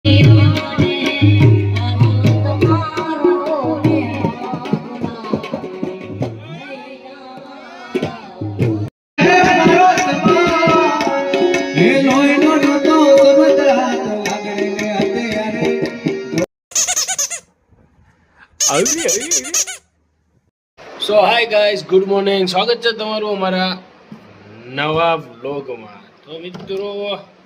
સો hi guys, good morning. સ્વાગત છે તમારું અમારા નવા વ્લોગમાં. તો મિત્રો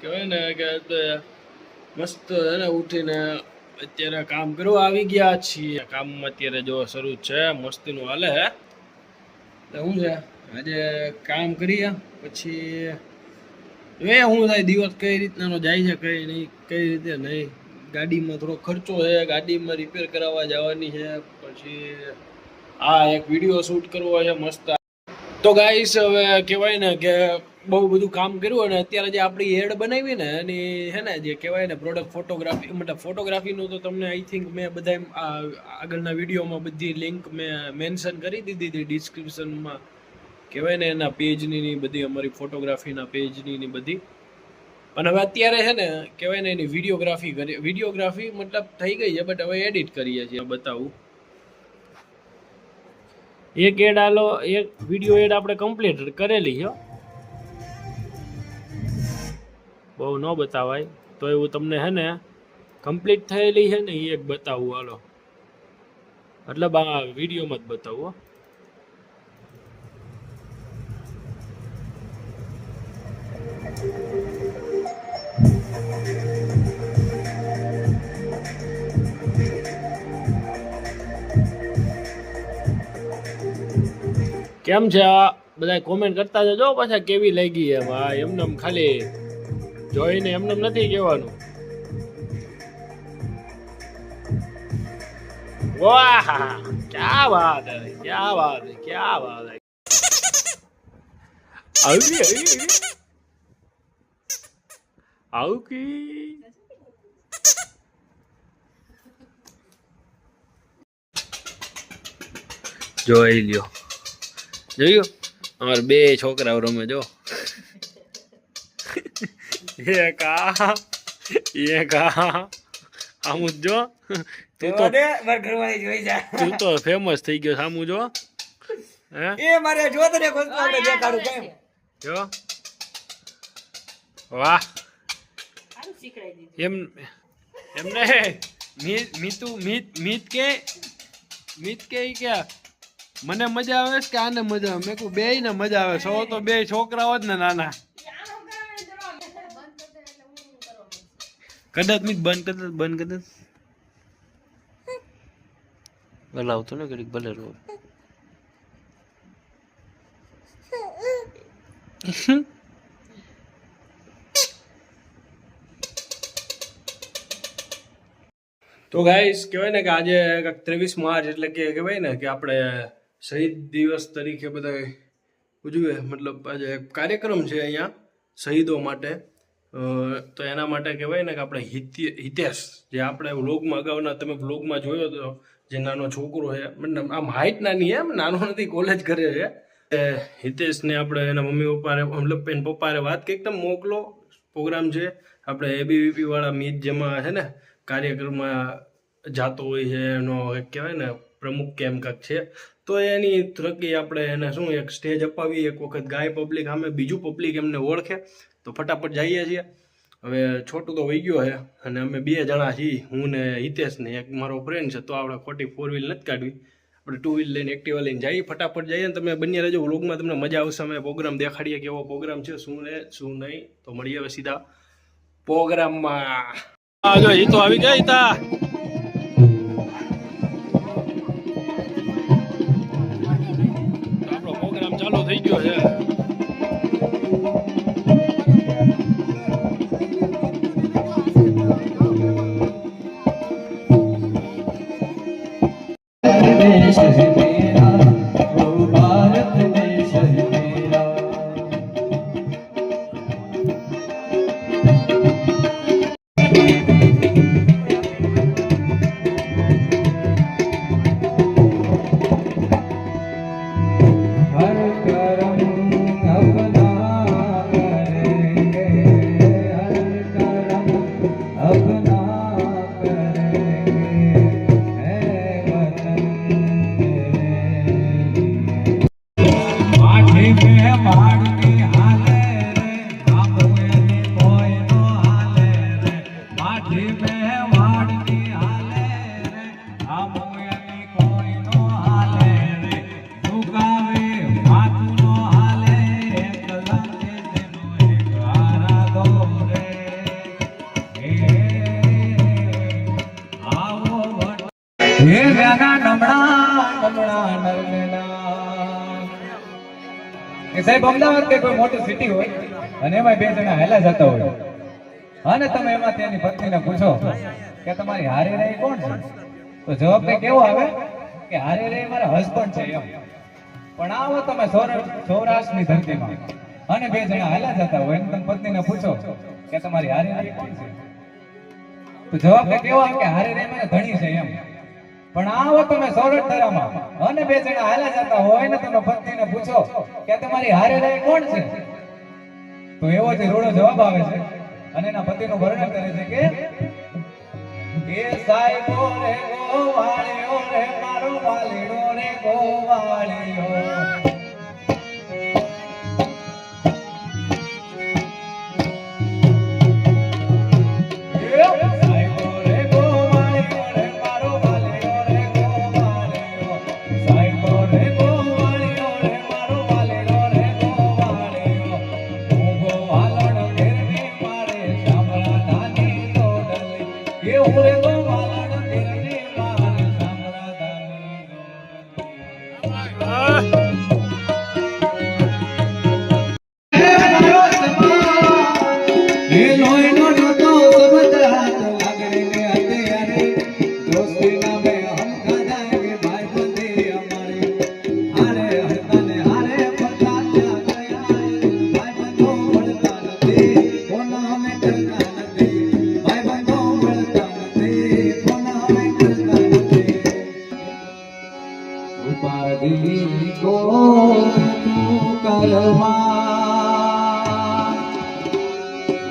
કહેવાય ને કે મસ્ત એને ઉઠીને અત્યારે કામ કરવા આવી ગયા છીએ. કામમાં અત્યારે જો શરૂ છે, મસ્તીનું હાલે હે. તો શું છે આજે કામ કરીએ પછી શું થાય દિવસ કઈ રીતનાનો જાય છે, કઈ નહીં કઈ રીતે નહીં. ગાડીમાં થોડો ખર્ચો છે, ગાડીમાં રિપેર કરાવવા જવાની છે, પછી આ એક વિડીયો શૂટ કરવો છે મસ્ત. તો ગાઈસ હવે કહેવાય ને કે બહુ બધું કામ કર્યું અને અત્યારે જે આપણી એડ બનાવી ને એની છે ને જે કહેવાય ને પ્રોડક્ટ ફોટોગ્રાફી, મતલબ ફોટોગ્રાફીનું તો તમને આઈ થિંક મેં બધા આગળના વિડીયોમાં બધી લિંક મેં મેન્શન કરી દીધી હતી ડિસ્ક્રિપ્શનમાં. કહેવાય ને એના પેજની બધી અમારી ફોટોગ્રાફીના પેજની બધી. અને હવે અત્યારે છે ને કહેવાય ને એની વિડીયોગ્રાફી મતલબ થઈ ગઈ છે, બટ હવે એડિટ કરીએ છીએ. બતાવું એક એડ આલો, એક વિડીયો એડ આપણે કમ્પ્લીટ કરેલી છે. બહુ ન બતાવાય તો એવું તમને છે ને કમ્પ્લીટ થયેલી છે ને એ એક બતાવું હાલો, મતલબ આ વિડીયોમાં જ બતાવું. કેમ છે આ બધા કોમેન્ટ કરતા જજો પાછા કેવી લાગી એમ. હા એમને ખાલી જોઈને એમને નથી કહેવાનું. વાહ ક્યા વાત હે, ક્યા વાત હે, ક્યા વાત હે. આવકી જોઈ લ્યો, જોયું અમારે બે છોકરાઓ રમે જો. એક આમ જો, તું તો ફેમસ થઈ ગયો. સામું જો જો, વાહ. એમને મીત કે ક્યાં મને મજા આવે કે આને મજા આવે? મેં કહું બે ને મજા આવે. સો તો બે છોકરાઓ જ ને નાના. કદાચ મીત બંધ કદાચ ભલે આવતું ને ઘડીક ભલે રો. તો ગાઈસ કહેવાય ને કે આજે 23 માર્ચ એટલે કે કહેવાય ને કે આપણે શહીદ દિવસ તરીકે બધા ઉજવે. મતલબ આજે કાર્યક્રમ છે અહીંયા શહીદો માટે. તો એના માટે કહેવાય ને કે આપણે હિતેશ, જે આપણે વ્લોગમાં અગાઉના તમે વ્લોગમાં જોયો હતો, જે નાનો છોકરો છે, મતલબ આમ હાઈટ નાની એમ નાનો નથી, કોલેજ કરે છે. હિતેશને આપણે એના મમ્મી પપ્પાને મતલબ એના પપ્પાને વાત કે એકદમ મોકલો, પ્રોગ્રામ છે આપણે એબીવીપી વાળા મીત જેમાં છે ને કાર્યક્રમમાં જાતો હોય છે, એનો કહેવાય ને પ્રમુખ કેમ કાંક છે. તો એની થકી આપણે એને શું એક સ્ટેજ અપાવી, એક વખત ગાય પબ્લિક સામે, બીજું પબ્લિક એમને ઓળખે. તો ફટાફટ જઈએ છીએ. હવે છોટું તો વહી ગયો છે અને અમે બે જણા છીએ, હું ને હિતેશ ને એક મારો ફ્રેન્ડ છે. તો આપણે ખોટી 4 વ્હીલ નથી કાઢવી, આપણે 2 વ્હીલ લઈને એક્ટિવા લઈને જઈએ. ફટાફટ જઈએ ને તમે બન્યા રહેજો વ્લોગમાં, તમને મજા આવશે. અમે પ્રોગ્રામ દેખાડીએ કેવો પ્રોગ્રામ છે, શું ને શું નહીં. તો મળીએ હવે સીધા પ્રોગ્રામમાં. જો એ તો આવી ગયા તા. આપણો પ્રોગ્રામ ચાલુ થઈ ગયો છે. अपना માઠી મેં વાડની હાલે રે આમોયની કોઈ નો હાલે રે દુગાવે માથું નો હાલે કલાકે તેનો એક આરાધો રે આવો હે ગાના નમણા નરમેના એ સાહેબ અમદાવાદ કે કોઈ મોટી સિટી હોય અને એમાં બે જણા હેલા જતા હોય અને તમે એમાં ત્યાંની પત્નીને પૂછો કે તમારી હારી રહી કોણ છે તો જવાબ કઈ કેવો આવે કે હારી રહી મારા હસબન્ડ છે એમ પણ આવો તમે સૌરાષ્ટ્રની ધરતીમાં અને બે જણા હેલા જતા હોય અને તમે પત્નીને પૂછો કે તમારી હારી રહી કોણ છે તો જવાબ કઈ કેવો આવે કે હારી રહી મારા ધણી છે એમ પણ આવો તમે સૌરાષ્ટ્રમાં અને બે જણા હેલા જતા હોય ને તમે પત્નીને પૂછો કે તમારી હારી રહી કોણ છે તો એવો જ રૂડો જવાબ આવે છે અને એના પતિનું વર્ણન કરે છે કે એ સાહેબો રે ગોવાળિયો રે મારો વાલીડો રે ગોવાળિયો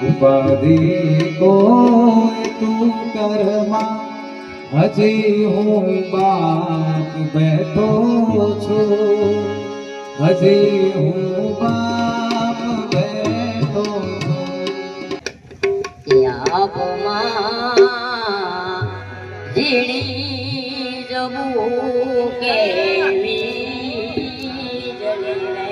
ઉપાધિ કોઈ તું કરમાં હજી હું બાપ બેઠો છું હજી હું બાપ બેઠો છું જીડી જબુ કેવી જલી રે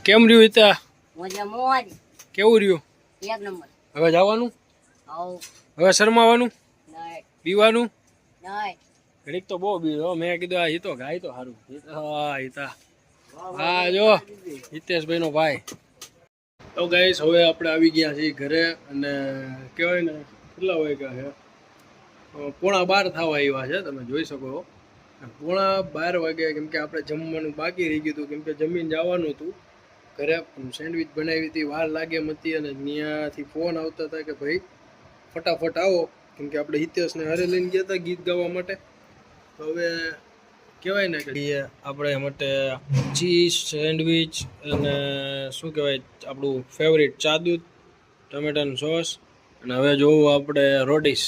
કેમ રહ્યું ઈતા? મોજે મોજ. કેવું રહ્યું? એક નંબર. હવે જવાનું? આવ. હવે શરમાવાનું? નહીં. પીવાનું? નહીં. ઘડીક તો બહુ બીજો. મેં કીધું આ હિતો ગાય તો સારું. હા હિતા. હા જો હિતેશભાઈ નો ભાઈ. તો ગાઈસ હવે આપણે આવી ગયા છીએ ઘરે અને કહેવાય ને કેટલા વાગ્યા છે? 11:15 થવા આવ્યા છે. તમે જોઈ શકો 11:12 વાગ્યા કેમ કે આપણે જમવાનું બાકી રહી ગયું હતું કેમ કે જમીન જવાનું હતું ઘરે પણ સેન્ડવિચ બનાવી હતી, વાર લાગે એમ હતી, અને ત્યાંથી ફોન આવતા હતા કે ભાઈ ફટાફટ આવો, કેમ કે આપણે હિતેશને હારે લઈને ગયા હતા ગીત ગાવા માટે. તો હવે કહેવાય ને કે આપણે માટે ચીઝ સેન્ડવિચ અને શું કહેવાય આપણું ફેવરિટ ચા દૂધ ટમેટાનું સોસ, અને હવે જોવું આપણે રોટીસ.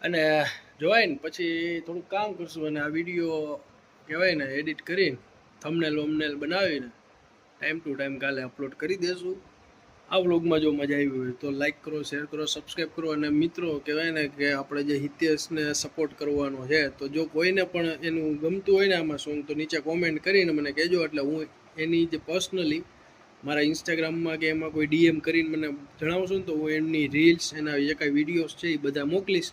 અને જોવાય ને પછી થોડુંક કામ કરશું, અને આ વિડીયો કહેવાય ને એડિટ કરીને થંબનેલ વમનેલ બનાવીને ટાઈમ ટુ ટાઈમ કાલે અપલોડ કરી દેશું. આ વ્લોગમાં જો મજા આવી હોય તો લાઈક કરો, શેર કરો, સબસ્ક્રાઈબ કરો. અને મિત્રો કહેવાય ને કે આપણે જે હિતેશને સપોર્ટ કરવાનો છે, તો જો કોઈને પણ એનું ગમતું હોય ને આમાં સોંગ, તો નીચે કોમેન્ટ કરીને મને કહેજો, એટલે હું એની જે પર્સનલી મારા ઇન્સ્ટાગ્રામમાં કે એમાં કોઈ ડીએમ કરીને મને જણાવશો ને, તો હું એમની રીલ્સ, એના જે કાંઈ વિડીયોઝ છે એ બધા મોકલીશ.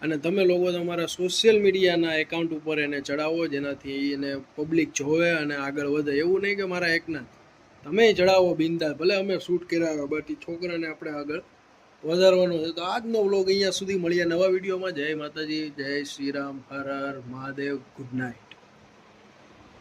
અને તમે લોકો તમારા સોશિયલ મીડિયાના એકાઉન્ટ ઉપર એને ચડાવો, જેનાથી એને પબ્લિક જોવે અને આગળ વધે. એવું નહીં કે મારા એકના, તમે ચડાવો બિંદાસ, ભલે અમે શૂટ કર્યા, બાકી છોકરાને આપણે આગળ વધારવાનો છે. તો આજનો વ્લોગ અહીંયા સુધી, મળીએ નવા વિડીયોમાં. જય માતાજી, જય શ્રી રામ, હર હર મહાદેવ, ગુડ નાઇટ.